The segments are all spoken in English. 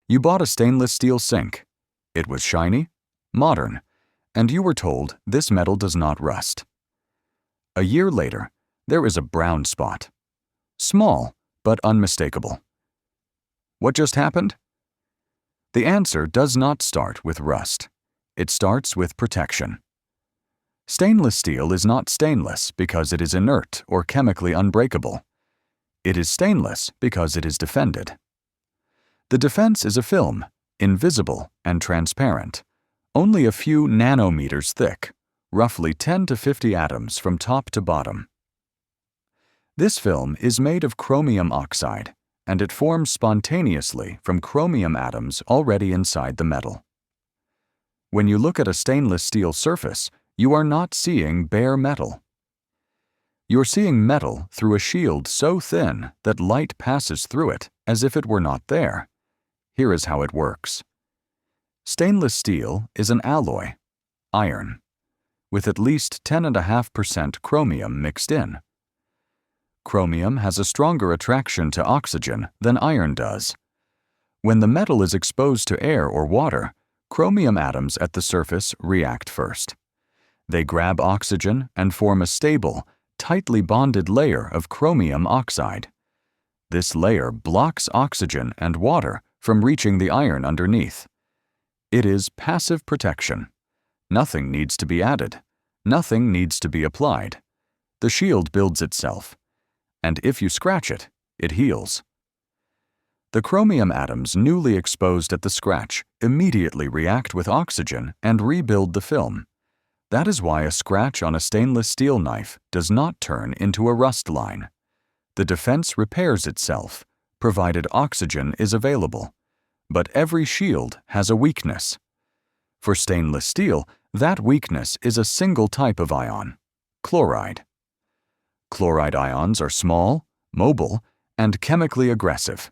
You bought a stainless steel sink. It was shiny, modern, and you were told this metal does not rust. A year later, there is a brown spot. Small, but unmistakable. What just happened? The answer does not start with rust. It starts with protection. Stainless steel is not stainless because it is inert or chemically unbreakable. It is stainless because it is defended. The defense is a film, invisible and transparent, only a few nanometers thick, roughly 10 to 50 atoms from top to bottom. This film is made of chromium oxide, and it forms spontaneously from chromium atoms already inside the metal. When you look at a stainless steel surface, you are not seeing bare metal. You're seeing metal through a shield so thin that light passes through it as if it were not there. Here is how it works. Stainless steel is an alloy, iron, with at least 10.5% chromium mixed in. Chromium has a stronger attraction to oxygen than iron does. When the metal is exposed to air or water, chromium atoms at the surface react first. They grab oxygen and form a stable, tightly bonded layer of chromium oxide. This layer blocks oxygen and water from reaching the iron underneath. It is passive protection. Nothing needs to be added. Nothing needs to be applied. The shield builds itself, and if you scratch it, it heals. The chromium atoms newly exposed at the scratch immediately react with oxygen and rebuild the film. That is why a scratch on a stainless steel knife does not turn into a rust line. The defense repairs itself, provided oxygen is available. But every shield has a weakness. For stainless steel, that weakness is a single type of ion, chloride. Chloride ions are small, mobile, and chemically aggressive.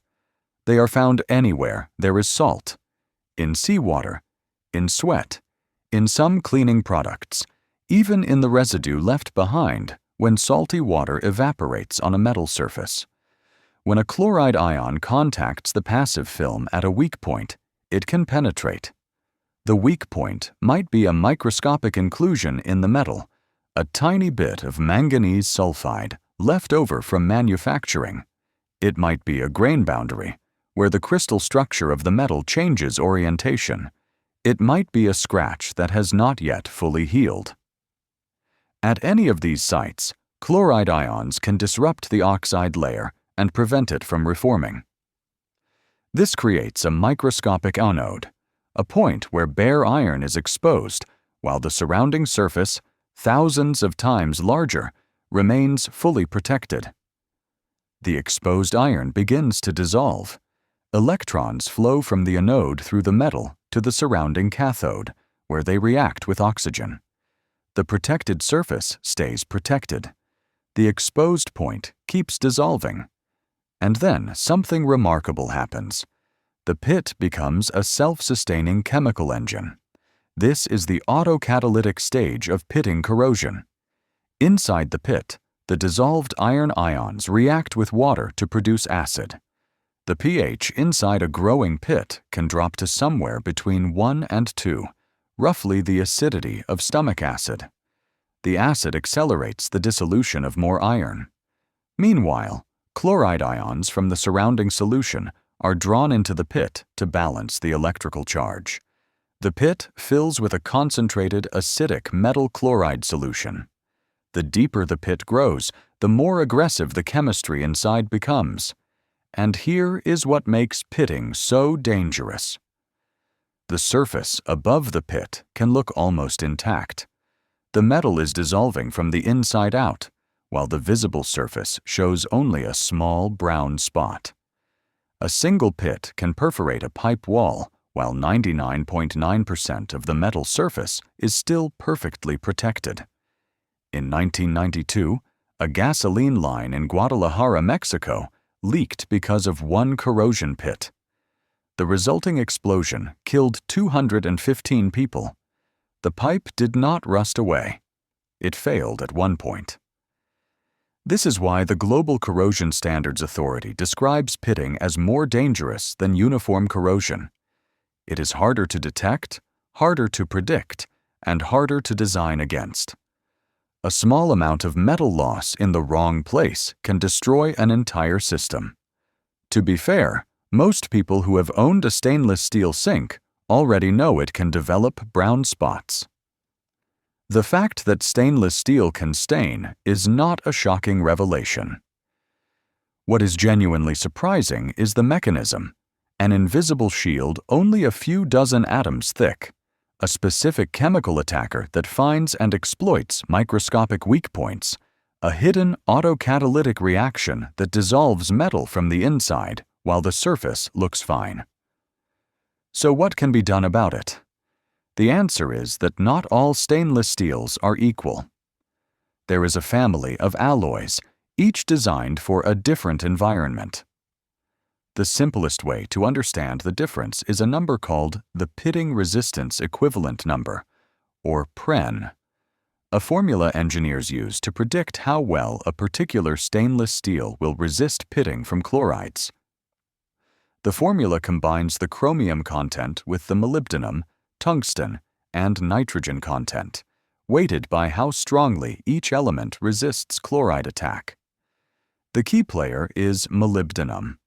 They are found anywhere there is salt, in seawater, in sweat, in some cleaning products, even in the residue left behind when salty water evaporates on a metal surface. When a chloride ion contacts the passive film at a weak point, it can penetrate. The weak point might be a microscopic inclusion in the metal, a tiny bit of manganese sulfide left over from manufacturing. It might be a grain boundary, where the crystal structure of the metal changes orientation. It might be a scratch that has not yet fully healed. At any of these sites, chloride ions can disrupt the oxide layer and prevent it from reforming. This creates a microscopic anode, a point where bare iron is exposed while the surrounding surface, thousands of times larger, remains fully protected. The exposed iron begins to dissolve. Electrons flow from the anode through the metal to the surrounding cathode, where they react with oxygen. The protected surface stays protected. The exposed point keeps dissolving. And then something remarkable happens. The pit becomes a self-sustaining chemical engine. This is the autocatalytic stage of pitting corrosion. Inside the pit, the dissolved iron ions react with water to produce acid. The pH inside a growing pit can drop to somewhere between 1 and 2, roughly the acidity of stomach acid. The acid accelerates the dissolution of more iron. Meanwhile, chloride ions from the surrounding solution are drawn into the pit to balance the electrical charge. The pit fills with a concentrated acidic metal chloride solution. The deeper the pit grows, the more aggressive the chemistry inside becomes. And here is what makes pitting so dangerous. The surface above the pit can look almost intact. The metal is dissolving from the inside out, while the visible surface shows only a small brown spot. A single pit can perforate a pipe wall, while 99.9% of the metal surface is still perfectly protected. In 1992, a gasoline line in Guadalajara, Mexico, leaked because of one corrosion pit. The resulting explosion killed 215 people. The pipe did not rust away. It failed at one point. This is why the Global Corrosion Standards Authority describes pitting as more dangerous than uniform corrosion. It is harder to detect, harder to predict, and harder to design against. A small amount of metal loss in the wrong place can destroy an entire system. To be fair, most people who have owned a stainless steel sink already know it can develop brown spots. The fact that stainless steel can stain is not a shocking revelation. What is genuinely surprising is the mechanism, an invisible shield only a few dozen atoms thick, a specific chemical attacker that finds and exploits microscopic weak points, a hidden autocatalytic reaction that dissolves metal from the inside while the surface looks fine. So what can be done about it? The answer is that not all stainless steels are equal. There is a family of alloys, each designed for a different environment. The simplest way to understand the difference is a number called the pitting resistance equivalent number, or PREN, a formula engineers use to predict how well a particular stainless steel will resist pitting from chlorides. The formula combines the chromium content with the molybdenum, tungsten, and nitrogen content, weighted by how strongly each element resists chloride attack. The key player is molybdenum.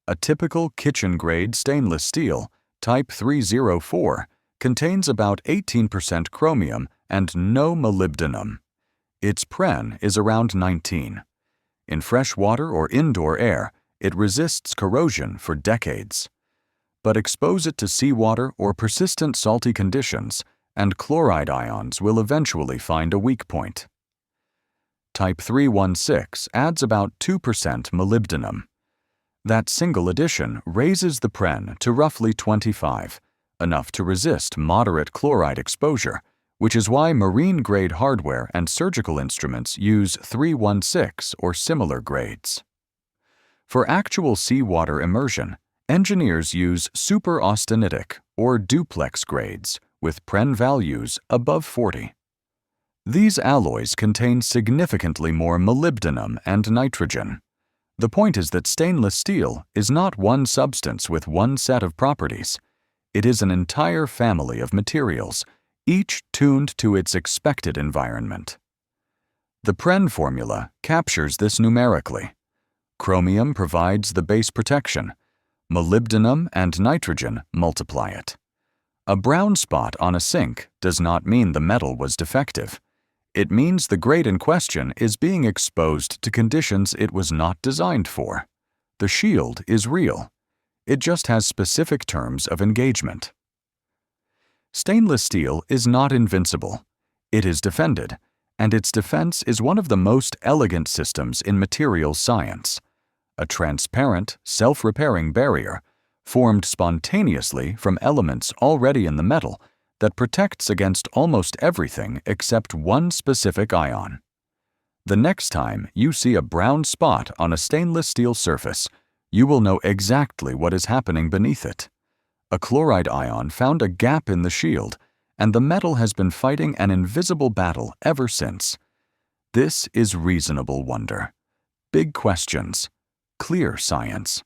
A typical kitchen-grade stainless steel, type 304, contains about 18% chromium and no molybdenum. Its PREN is around 19. In fresh water or indoor air, it resists corrosion for decades. But expose it to seawater or persistent salty conditions, and chloride ions will eventually find a weak point. Type 316 adds about 2% molybdenum. That single addition raises the PREN to roughly 25, enough to resist moderate chloride exposure, which is why marine-grade hardware and surgical instruments use 316 or similar grades. For actual seawater immersion, engineers use superaustenitic or duplex grades with PREN values above 40. These alloys contain significantly more molybdenum and nitrogen. The point is that stainless steel is not one substance with one set of properties. It is an entire family of materials, each tuned to its expected environment. The PREN formula captures this numerically. Chromium provides the base protection. Molybdenum and nitrogen multiply it. A brown spot on a sink does not mean the metal was defective. It means the grade in question is being exposed to conditions it was not designed for. The shield is real. It just has specific terms of engagement. Stainless steel is not invincible. It is defended, and its defense is one of the most elegant systems in materials science. A transparent, self-repairing barrier, formed spontaneously from elements already in the metal, that protects against almost everything except one specific ion. The next time you see a brown spot on a stainless steel surface, you will know exactly what is happening beneath it. A chloride ion found a gap in the shield, and the metal has been fighting an invisible battle ever since. This is reasonable wonder. Big questions. Clear science.